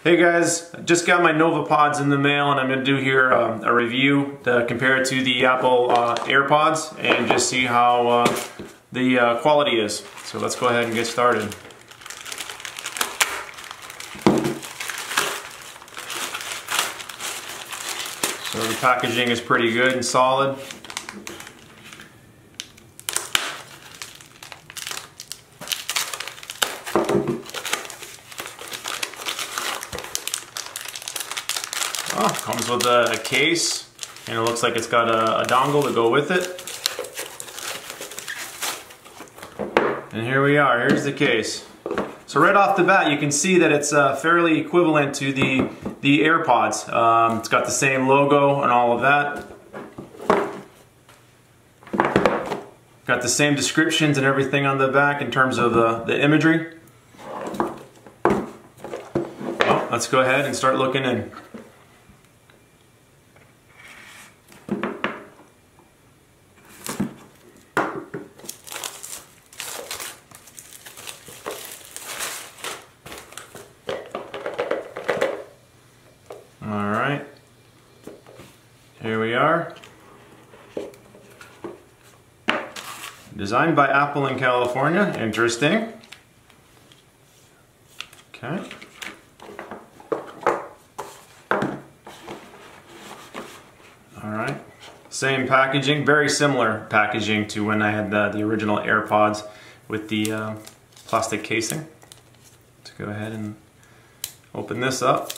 Hey guys, just got my Nova Pods in the mail and I'm going to do here a review to compare it to the Apple AirPods and just see how the quality is. So let's go ahead and get started. So the packaging is pretty good and solid. Oh, comes with a case, and it looks like it's got a dongle to go with it. And here we are, here's the case. So right off the bat you can see that it's fairly equivalent to the AirPods. It's got the same logo and all of that. Got the same descriptions and everything on the back in terms of the imagery. Well, let's go ahead and start looking in. Alright, here we are. Designed by Apple in California, interesting. Okay. Alright, same packaging, very similar packaging to when I had the original AirPods with the plastic casing. Let's go ahead and open this up.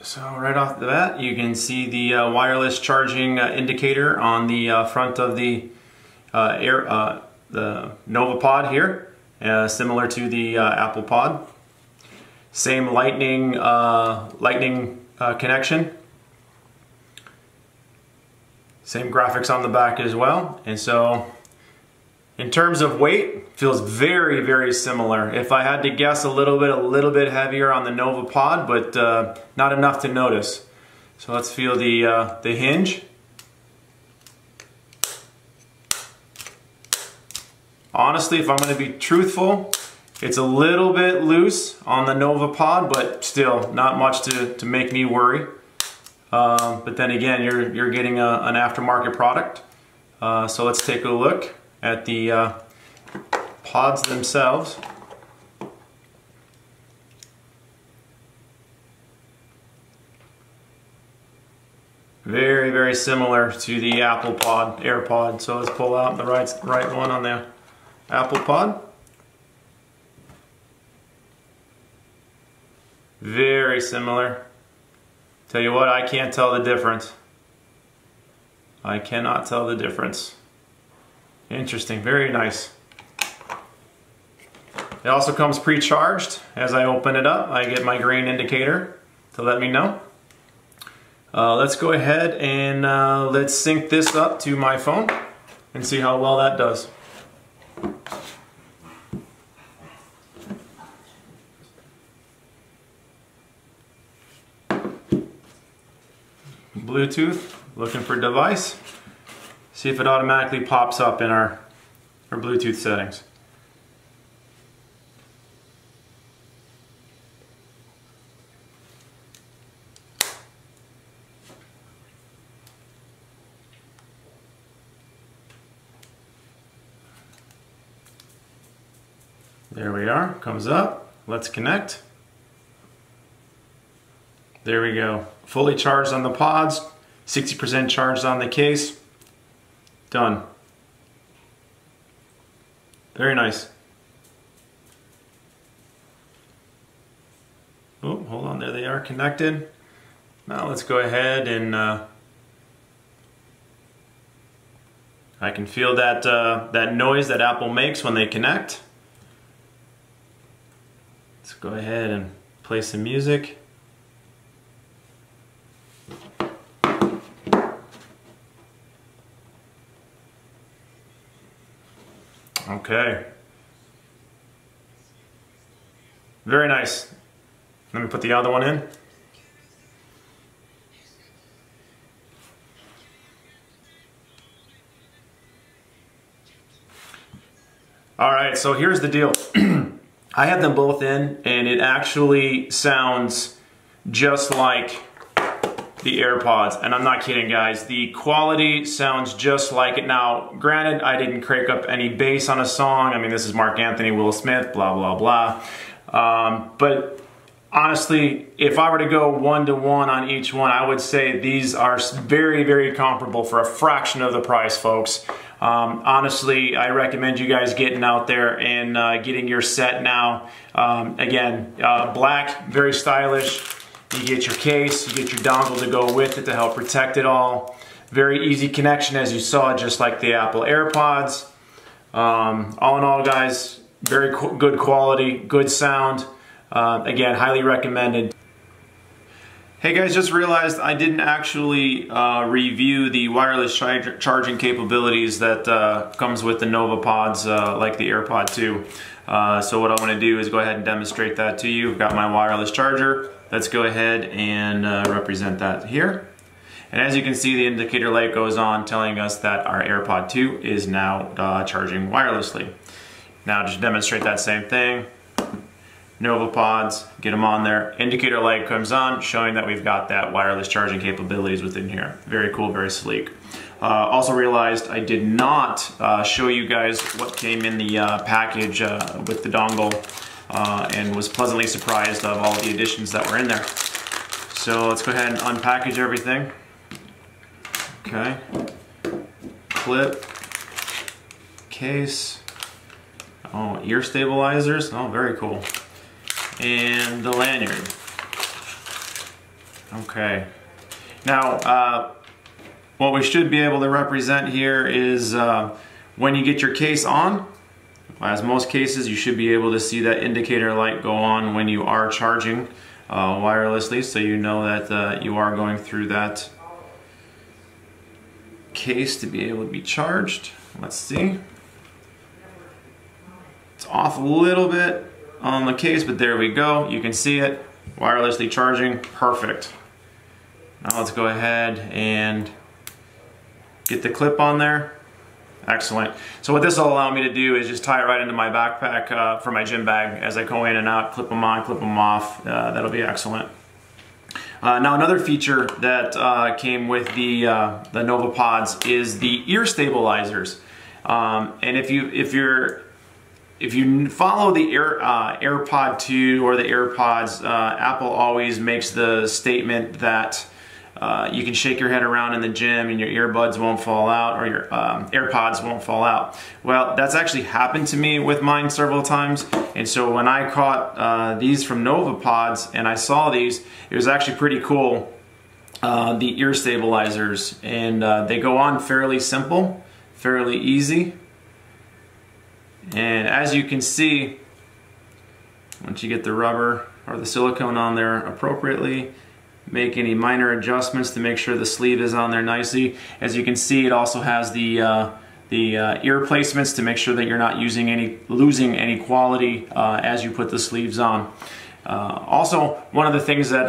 So right off the bat, you can see the wireless charging indicator on the front of the Nova Pod here, similar to the Apple Pod. Same lightning connection. Same graphics on the back as well, and so in terms of weight, feels very, very similar. If I had to guess, a little bit heavier on the Nova Pod, but not enough to notice. So let's feel the hinge. Honestly, if I'm going to be truthful, it's a little bit loose on the Nova Pod, but still not much to make me worry. But then again, you're getting an aftermarket product. So let's take a look at the pods themselves. Very, very similar to the Apple Pod, AirPod. So let's pull out the right one on the Apple Pod. Very similar. Tell you what, I can't tell the difference. I cannot tell the difference. Interesting, very nice. It also comes pre-charged. As I open it up, I get my green indicator to let me know. Let's go ahead and let's sync this up to my phone and see how well that does. Bluetooth, looking for device. See if it automatically pops up in our Bluetooth settings. There we are, comes up. Let's connect. There we go. Fully charged on the pods, 60% charged on the case. Done. Very nice. Oh, hold on, there they are connected. Now let's go ahead and I can feel that that noise that Apple makes when they connect. Let's go ahead and play some music. Okay. Very nice. Let me put the other one in. All right, so here's the deal. I have them both in, and it actually sounds just like the AirPods, and I'm not kidding, guys. The quality sounds just like it. Now, granted, I didn't crank up any bass on a song. I mean, this is Mark Anthony, Will Smith, blah, blah, blah. But honestly, if I were to go 1-to-1 on each one, I would say these are very, very comparable for a fraction of the price, folks. Honestly, I recommend you guys getting out there and getting your set now. Again, black, very stylish. You get your case, you get your dongle to go with it to help protect it all. Very easy connection, as you saw, just like the Apple AirPods. All in all, guys, very good quality, good sound. Again, highly recommended. Hey guys, just realized I didn't actually review the wireless charging capabilities that comes with the Nova Pods, like the AirPod 2. So what I want to do is go ahead and demonstrate that to you. I've got my wireless charger. Let's go ahead and represent that here. And as you can see, the indicator light goes on telling us that our AirPod 2 is now charging wirelessly. Now just demonstrate that same thing. Nova Pods, get them on there. Indicator light comes on, showing that we've got that wireless charging capabilities within here. Very cool, very sleek. Also realized I did not show you guys what came in the package with the dongle, and was pleasantly surprised of all the additions that were in there. So let's go ahead and unpackage everything. Okay. Clip. Case. Oh, ear stabilizers. Oh, very cool. And the lanyard. Okay. Now, what we should be able to represent here is when you get your case on, as most cases, you should be able to see that indicator light go on when you are charging wirelessly, so you know that you are going through that case to be able to be charged. Let's see. It's off a little bit on the case, but there we go. You can see it wirelessly charging. Perfect. Now let's go ahead and get the clip on there. Excellent. So what this will allow me to do is just tie it right into my backpack for my gym bag as I go in and out, clip them on, clip them off. That'll be excellent. Now another feature that came with the Nova Pods is the ear stabilizers. And if you follow the AirPod 2 or the AirPods, Apple always makes the statement that you can shake your head around in the gym and your earbuds won't fall out, or your AirPods won't fall out. Well, that's actually happened to me with mine several times, and so when I caught these from Nova Pods and I saw these, it was actually pretty cool, the ear stabilizers, and they go on fairly simple, fairly easy. And as you can see, once you get the rubber or the silicone on there appropriately, make any minor adjustments to make sure the sleeve is on there nicely. As you can see, it also has the ear placements to make sure that you're not losing any quality as you put the sleeves on. Also, one of the things that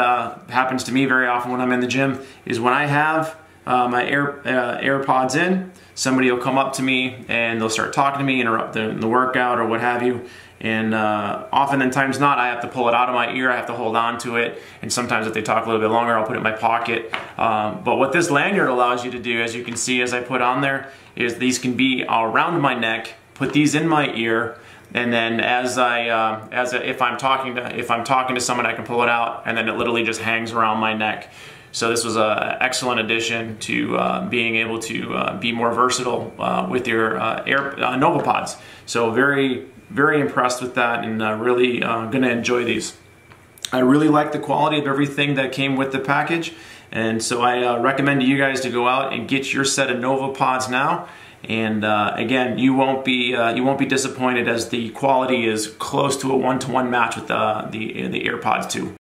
happens to me very often when I'm in the gym is when I have my AirPods in, somebody will come up to me and they'll start talking to me, interrupt the workout or what have you. And oftentimes not, I have to pull it out of my ear, I have to hold on to it, and sometimes if they talk a little bit longer, I'll put it in my pocket. But what this lanyard allows you to do, as you can see as I put on there, is these can be around my neck, put these in my ear, and then if I'm talking to someone, I can pull it out, and then it literally just hangs around my neck. So this was an excellent addition to being able to be more versatile with your Nova Pods. So very, very impressed with that, and really going to enjoy these. I really like the quality of everything that came with the package, and so I recommend to you guys to go out and get your set of Nova Pods now. And again, you won't be disappointed, as the quality is close to a 1-to-1 match with the AirPods 2.